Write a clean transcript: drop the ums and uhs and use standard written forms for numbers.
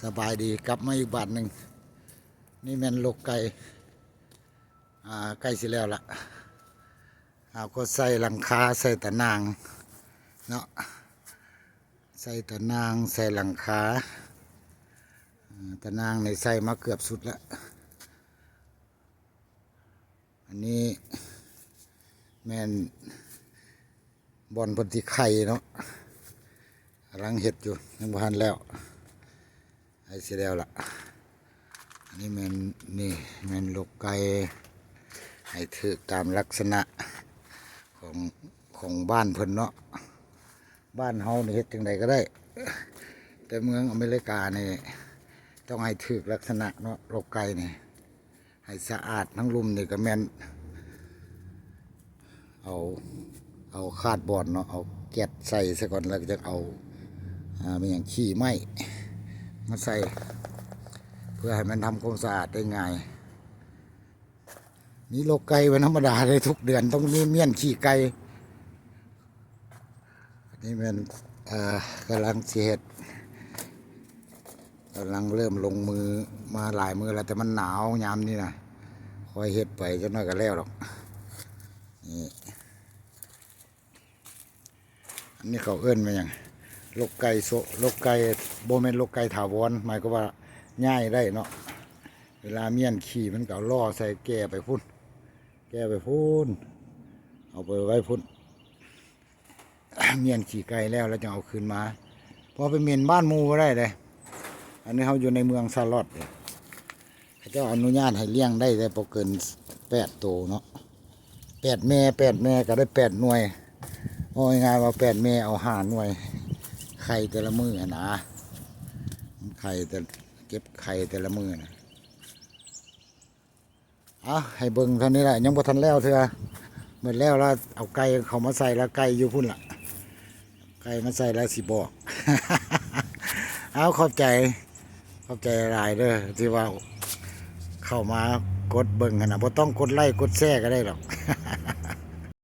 สบายดีกลับมาอีกบาทหนึ่งนี่แม่นลูกไก่ใกล้สิแล้วละก็ใส่หลังคาใส่ตะนางเนาะใส่ตะนางใส่หลังคาตะนางในใส่มาเกือบสุดแล้วอันนี้แม่นบอนพนธิไข่เนาะกำลังเห็ดอยู่ยังบ่ทันแล้วไอ้สิแล้วล่ะอันนี้แม่นลูกไก่ให้ถือตามลักษณะของบ้านเพิ่นเนาะบ้านเฮานี่เฮ็ดจังใดก็ได้แต่เมืองอเมริกานี่ต้องให้ถือลักษณะเนาะลูกไก่นี่ให้สะอาดทั้งลุมนี่ก็แม่นเอาคาดบอร์ดเนาะเอาแก๊สใส่ซะก่อนแล้วก็จะเอาเป็นอย่างขี้ไม้มาใส่เพื่อให้มันทำความสะอาดได้ง่ายนี่โรคไก่เป็นธรรมดาเลยทุกเดือนต้องมีเมี่ยนขี้ไก่นี่มันกำลังเสียดกำลังเริ่มลงมือมาหลายมือแล้วแต่มันหนาวยามนี่นะคอยเห็ดไปจนน้อยก็แล้วหรอกนี่อันนี้เขาเอื้นมาอย่างโรคไก่โรคไก่โบเมนโรคไก่ถาวรหมายก็ว่าง่ายได้เนาะเวลาเมี่ยนขี่มันก็ล่อใส่แก่ไปพุ่นเอาไปไว้พุ่นเมียนขี่ไก่แล้วจะเอาคืนมาพอไปเมียนบ้านมูก็ได้เลยอันนี้เขาอยู่ในเมืองซาลอดเขาจะอนุญาตให้เลี้ยงได้แต่พอเกิน8 ตัวเนาะ8 แม่ก็ได้8 หน่วยเอาง่ายๆว่า8 แม่เอา5 หน่วยไข่แต่ละมือนะไข่แต่เก็บไข่แต่ละมือนะให้เบิ่งเท่านี้แหละยังบ่ทันแล้วเถอะหมดแล้วเอาไก่เขามาใส่แล้วไก่อยู่พุ่นล่ะไก่มาใส่แล้วสิบอก ขอบใจหลายเด้อที่ว่าเข้ามากดเบิ่งนะบ่ต้องกดไลค์กดแชร์ก็ได้หรอก